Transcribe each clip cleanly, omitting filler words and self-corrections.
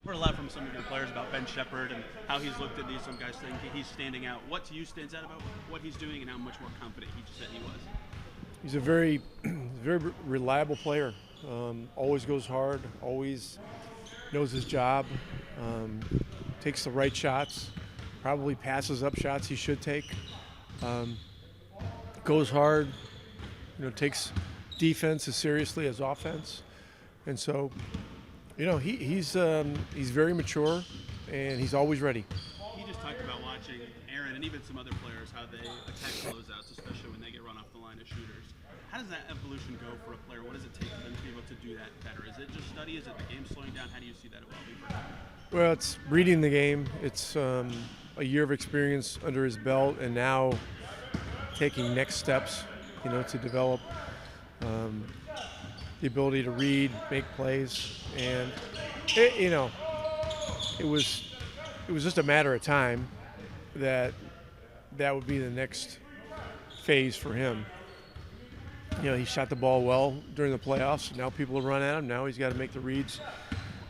heard a lot from some of your players about Ben Sheppard and how he's looked at these. Some guys think he's standing out. What to you stands out about what he's doing and how much more confident he said he was? He's a very, very reliable player. Always goes hard. Always knows his job. Takes the right shots. Probably passes up shots he should take. Goes hard. Takes defense as seriously as offense, and so, he's very mature, and he's always ready. He just talked about watching Aaron and even some other players how they attack closeouts, especially when they get run off the line as shooters. How does that evolution go for a player? What does it take for them to be able to do that better? Is it just study? Is it the game slowing down? How do you see that evolving for him? Well, it's reading the game. It's a year of experience under his belt, and now taking next steps, to develop the ability to read, make plays, and it was just a matter of time that would be the next phase for him. He shot the ball well during the playoffs. Now people will run at him. Now he's got to make the reads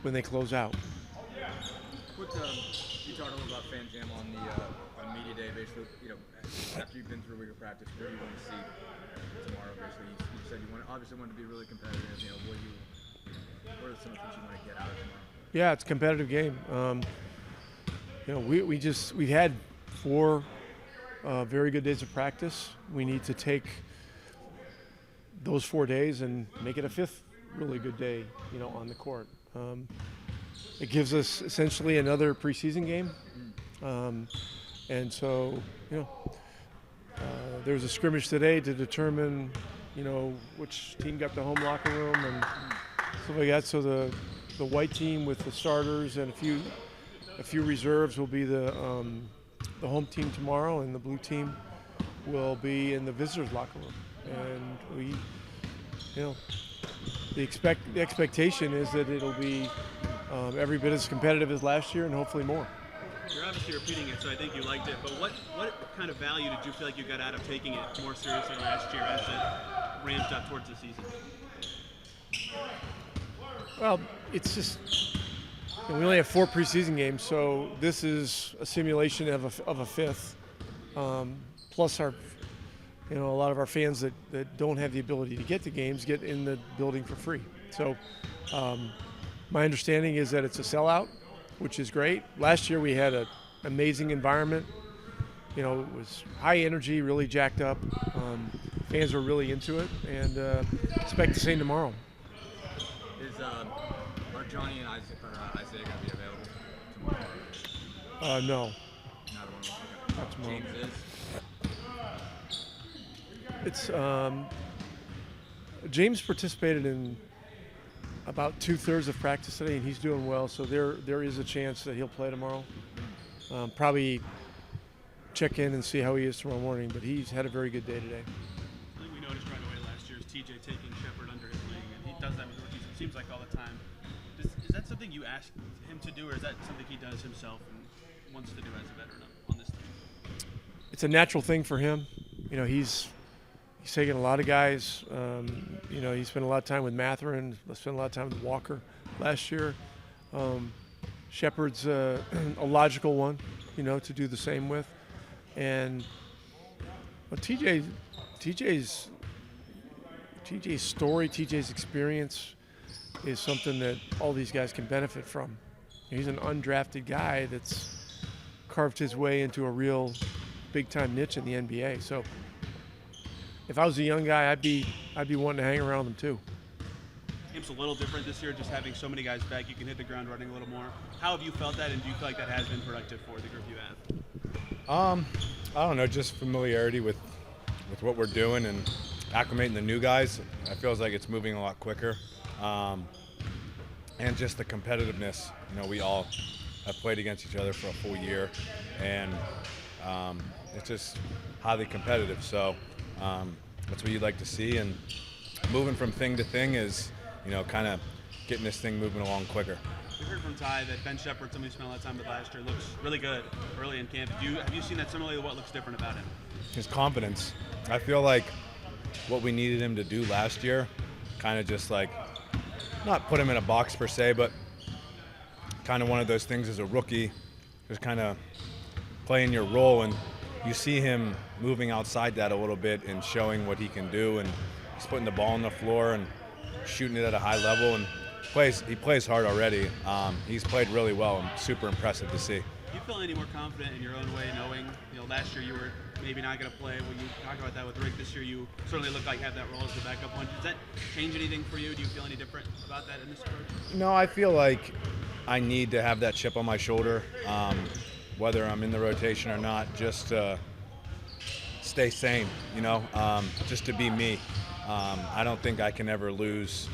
when they close out. You talked a little about Fan Jam on media day. Basically, after you've been through a week of practice, what do you want to see tomorrow? Basically, you said you obviously want to be really competitive. What are some of the things you want to get out of tomorrow? Yeah, it's a competitive game. We've had 4 very good days of practice. We need to take those 4 days and make it a 5th really good day, on the court. It gives us essentially another preseason game. And so, there was a scrimmage today to determine, which team got the home locker room and stuff like that. So the white team with the starters and a few reserves will be the home team tomorrow, and the blue team will be in the visitors locker room. And we, the expectation is that it'll be every bit as competitive as last year and hopefully more. You're obviously repeating it, so I think you liked it. But what kind of value did you feel like you got out of taking it more seriously last year as it ramped up towards the season? Well, it's just we only have 4 preseason games, so this is a simulation of a 5th. Plus our, a lot of our fans that don't have the ability to get to games get in the building for free. So my understanding is that it's a sellout, which is great. Last year we had an amazing environment. It was high energy, really jacked up. Fans were really into it, and expect the same tomorrow. Are Johnny and Isaiah going to be available tomorrow? No. Not tomorrow. James is? It's James participated in about 2/3 of practice today, and he's doing well. So there is a chance that he'll play tomorrow. Probably check in and see how he is tomorrow morning, but he's had a very good day today. I think we noticed right away last year is TJ taking Sheppard under his wing, and he does that with rookies. It seems like all the time. Is that something you asked him to do, or is that something he does himself and wants to do as a veteran on this team? It's a natural thing for him. He's taken a lot of guys. He spent a lot of time with Matherin. Spent a lot of time with Walker last year. Sheppard's a logical one, to do the same with. And TJ's story, TJ's experience is something that all these guys can benefit from. He's an undrafted guy that's carved his way into a real big-time niche in the NBA. So if I was a young guy, I'd be wanting to hang around them too. Game's a little different this year, just having so many guys back. You can hit the ground running a little more. How have you felt that, and do you feel like that has been productive for the group you have? I don't know, just familiarity with what we're doing and acclimating the new guys. It feels like it's moving a lot quicker. And just the competitiveness. We all have played against each other for a full year, and it's just highly competitive. So that's what you'd like to see. And moving from thing to thing is, kind of getting this thing moving along quicker. We heard from Ty that Ben Sheppard, somebody who spent a lot of time with last year, looks really good early in camp. Have you seen that similarly? What looks different about him? His confidence. I feel like what we needed him to do last year, kind of just like, not put him in a box per se, but kind of one of those things as a rookie, just kind of playing your role, and you see him moving outside that a little bit and showing what he can do, and he's putting the ball on the floor and shooting it at a high level, and he plays hard already. He's played really well and super impressive to see. Do you feel any more confident in your own way, knowing, last year you were maybe not going to play? When you talk about that with Rick this year, you certainly look like you have that role as the backup one. Does that change anything for you? Do you feel any different about that in this approach? No, I feel like I need to have that chip on my shoulder, whether I'm in the rotation or not, just to stay sane, just to be me. I don't think I can ever lose,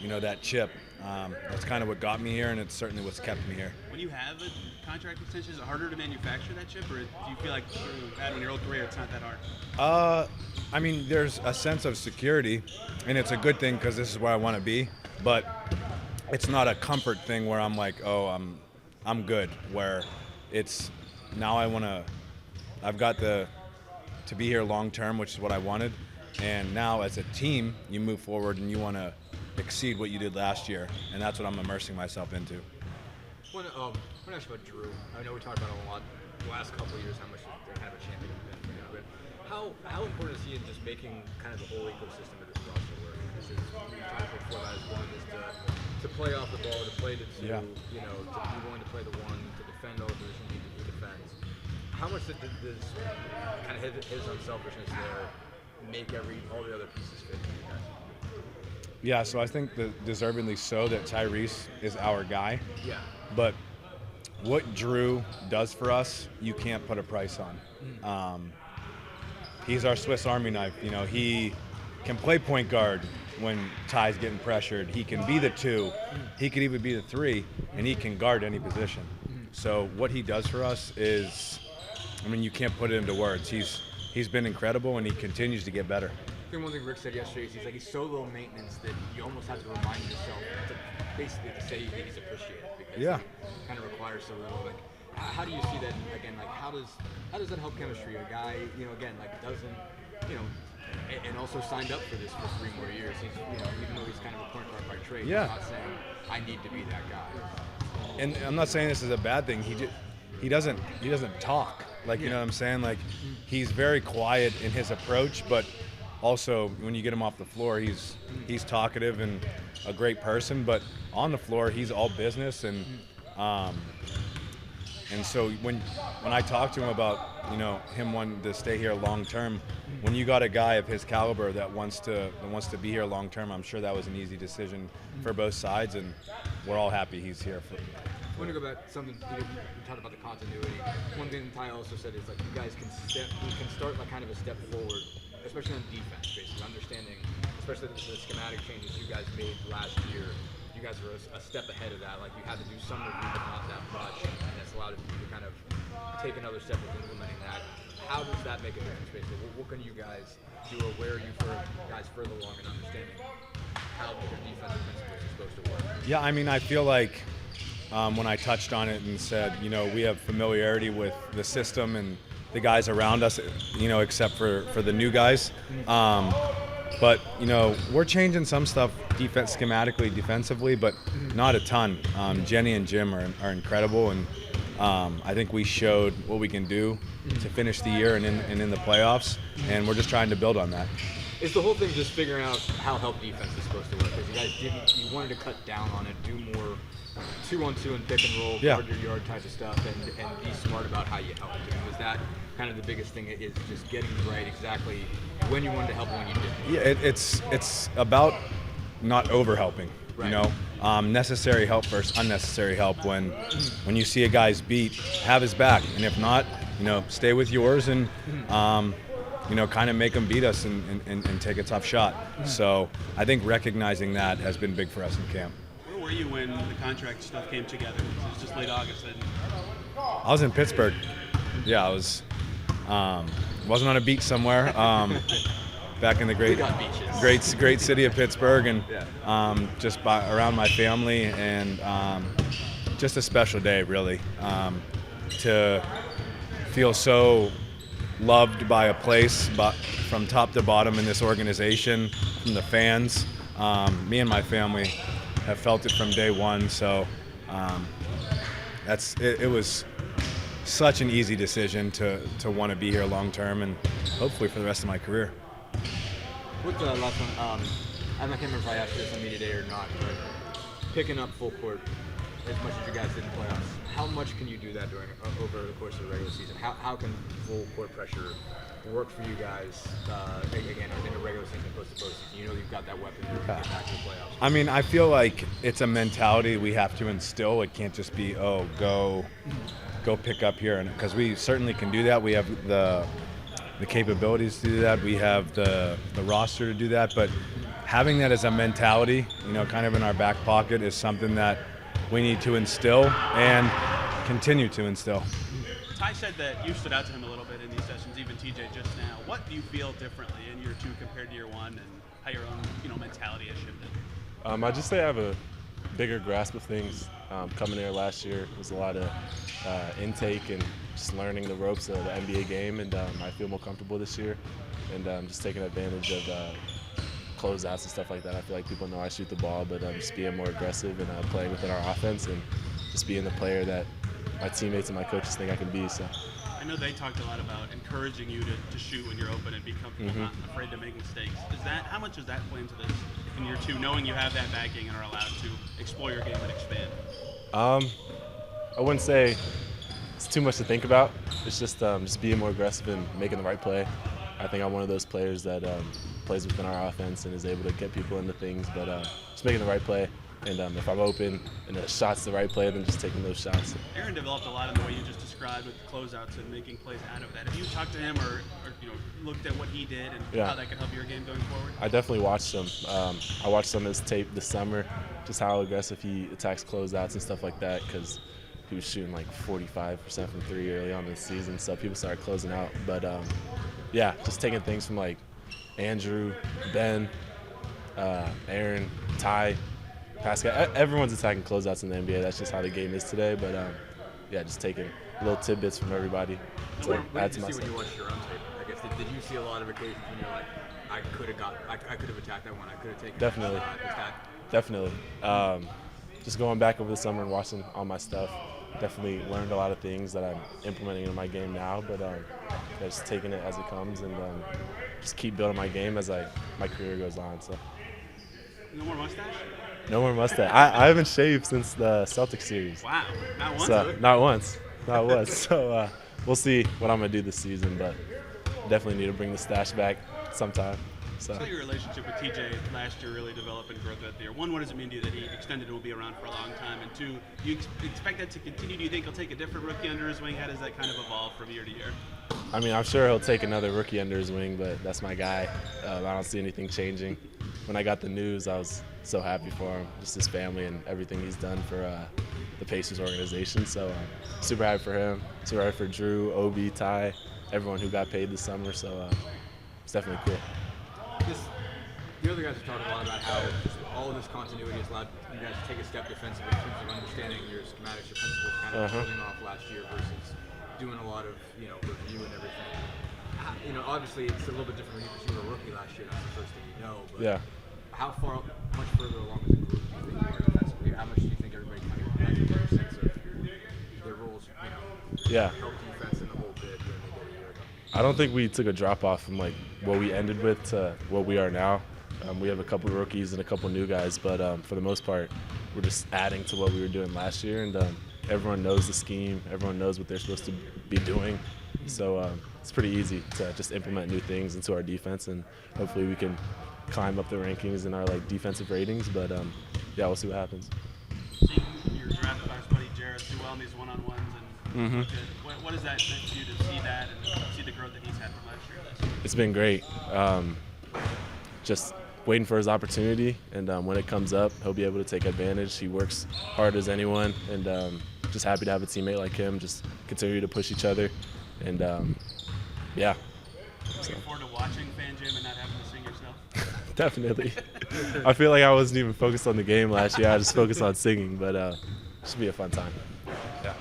that chip. That's kind of what got me here, and it's certainly what's kept me here. When you have a contract extension, is it harder to manufacture that chip, or do you feel like through that in your old career it's not that hard? I mean, there's a sense of security, and it's a good thing because this is where I want to be, but it's not a comfort thing where I'm like, oh, I'm good, where it's now I've got to be here long term, which is what I wanted, and now as a team you move forward and you want to exceed what you did last year, and that's what I'm immersing myself into. I want to ask you about Drew. I know we talked about him a lot the last couple of years, how much kind of a champion he's been for you, but how important is he in just making kind of the whole ecosystem of this roster work? This is, we talked before that, one is to play off the ball, to play the two, Yeah. to be willing to play the one, to defend all the positions he defends. How much does kind of his unselfishness there make all the other pieces fit for you guys? Yeah, so I think that deservedly so that Tyrese is our guy. Yeah. But what Drew does for us, you can't put a price on. He's our Swiss Army knife. He can play point guard when Ty's getting pressured. He can be the 2. He could even be the 3, and he can guard any position. So what he does for us is, you can't put it into words. He's been incredible, and he continues to get better. I think one thing Rick said yesterday is he's so low maintenance that you almost have to remind yourself to basically to say he's appreciated because he kind of requires so little. Like, how do you see that again? Like, how does that help chemistry? A guy, again, doesn't, and also signed up for this for 3 more years. He's, even though he's kind of a point guard by trade, he's not saying I need to be that guy. And I'm not saying this is a bad thing. He doesn't talk. You know what I'm saying? He's very quiet in his approach, but also when you get him off the floor, he's talkative and a great person. But on the floor, he's all business, and so when I talk to him about him wanting to stay here long term, when you got a guy of his caliber that wants to be here long term, I'm sure that was an easy decision for both sides, and we're all happy he's here. I want to go back to something you talked about, the continuity. One thing Ty also said is you guys can start kind of a step forward, especially on defense, basically understanding, especially the schematic changes you guys made last year. You guys were a step ahead of that. You had to do some review, but not that much, and that's allowed you to kind of take another step with implementing that. How does that make a difference, basically? What can you guys do, or where are you guys further along in understanding how the defense principles are supposed to work? Yeah, I feel like when I touched on it and said, we have familiarity with the system and the guys around us, except for the new guys. But, we're changing some stuff schematically, defensively, but not a ton. Jenny and Jim are incredible, and I think we showed what we can do to finish the year and in the playoffs, and we're just trying to build on that. Is the whole thing just figuring out how help defense is supposed to work? Because you wanted to cut down on it, do more 2-on-2 and pick and roll, guard your yard type of stuff, and be smart about how you help. Was that kind of the biggest thing? Is just getting right exactly when you wanted to help and when you didn't? Yeah, it's about not over helping. Right. Necessary help versus unnecessary help. When you see a guy's beat, have his back, and if not, stay with yours and kind of make them beat us and take a tough shot. So I think recognizing that has been big for us in camp. Where were you when the contract stuff came together? It was just late August. I was in Pittsburgh. Yeah, I was. Wasn't on a beach somewhere. Back in the great city of Pittsburgh, and just around my family, and just a special day, really, to feel so loved by a place, but from top to bottom in this organization, from the fans. Me and my family have felt it from day one, so it was such an easy decision to want to be here long term and hopefully for the rest of my career. What's the last one? I can't remember if I asked you this on media day or not, but picking up full court as much as you guys did in the playoffs, how much can you do that over the course of the regular season? How can full court pressure work for you guys again in a regular season opposed to postseason? You know you've got that weapon to get back to the playoffs. I mean, I feel like it's a mentality we have to instill. It can't just be go pick up here, and because we certainly can do that. We have the capabilities to do that. We have the roster to do that, but having that as a mentality, kind of in our back pocket, is something that we need to instill and continue to instill. Ty said that you stood out to him a little bit in these sessions, even TJ just now. What do you feel differently in year 2 compared to year 1, and how your own mentality has shifted? I just say I have a bigger grasp of things. Coming here last year was a lot of intake and just learning the ropes of the NBA game, and I feel more comfortable this year, and just taking advantage of closeouts and stuff like that. I feel like people know I shoot the ball, but just being more aggressive and playing within our offense and just being the player that my teammates and my coaches think I can be. So I know they talked a lot about encouraging you to shoot when you're open and be comfortable, not afraid to make mistakes. How much does that play into this in year 2, knowing you have that backing and are allowed to explore your game and expand? I wouldn't say it's too much to think about. It's just being more aggressive and making the right play. I think I'm one of those players that plays within our offense and is able to get people into things, but just making the right play. And if I'm open and the shot's the right play, then just taking those shots. Aaron developed a lot in the way you just described with closeouts and making plays out of that. Have you talked to him or looked at what he did and how that could help your game going forward? I definitely watched him. I watched some of his tape this summer, just how aggressive he attacks closeouts and stuff like that, because he was shooting like 45% from 3 early on in the season, so people started closing out. But just taking things from like Andrew, Ben, Aaron, Ty, Pascal. Everyone's attacking closeouts in the NBA. That's just how the game is today. But just taking little tidbits from everybody to add to my stuff. When you watched your own tape, I guess did you see a lot of occasions when you're like, I could have attacked that one. I could have taken Definitely. Definitely. Just going back over the summer and watching all my stuff, definitely learned a lot of things that I'm implementing in my game now. But just taking it as it comes and just keep building my game as my career goes on. So. No more mustache? No more mustache. I haven't shaved since the Celtics series. Wow, not once? So, not once. So we'll see what I'm going to do this season, but definitely need to bring the stash back sometime. So your relationship with TJ last year really developed and growth throughout the year. One, what does it mean to you that he extended and will be around for a long time? And 2, do you expect that to continue? Do you think he'll take a different rookie under his wing? How does that kind of evolve from year to year? I mean, I'm sure he'll take another rookie under his wing, but that's my guy. I don't see anything changing. When I got the news, I was so happy for him, just his family and everything he's done for the Pacers organization. So super happy for him, super happy for Drew, Obi, Ty, everyone who got paid this summer. So it's definitely cool. The other guys are talking a lot about how just all of this continuity has allowed you guys to take a step defensively in terms of understanding your schematics, your principles, kind of building off last year versus doing a lot of review and everything. Obviously it's a little bit different because you were a rookie last year. That's the first thing you know. But how much further along as a group do you think you are defensively? How much do you think everybody kind of has a better sense of their roles? Help defense in the whole bit than they did a year ago? I don't think we took a drop off from like what we ended with to what we are now. We have a couple of rookies and a couple of new guys, but for the most part, we're just adding to what we were doing last year, and everyone knows the scheme. Everyone knows what they're supposed to be doing. So it's pretty easy to just implement new things into our defense, and hopefully we can climb up the rankings in our defensive ratings. But we'll see what happens. Seeing your draft class buddy Jarrett do well in these one-on-ones, and what does that mean to you to see that and see the growth that he's had from last year? It's been great. Just waiting for his opportunity, and when it comes up, he'll be able to take advantage. He works hard as anyone, and just happy to have a teammate like him. Just continue to push each other, and Looking forward to watching Fan Jam and not having to sing yourself? Definitely. I feel like I wasn't even focused on the game last year. I just focused on singing, but it should be a fun time. Yeah.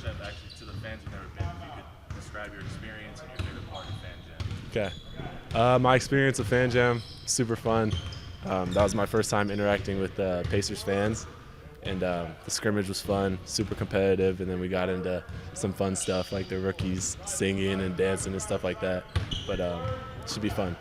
Shep, actually, to the fans who've never been, if you could describe your experience and your favorite part of Fan Jam. Okay. My experience at Fan Jam, super fun. That was my first time interacting with Pacers fans. And the scrimmage was fun, super competitive, and then we got into some fun stuff like the rookies singing and dancing and stuff like that. But it should be fun.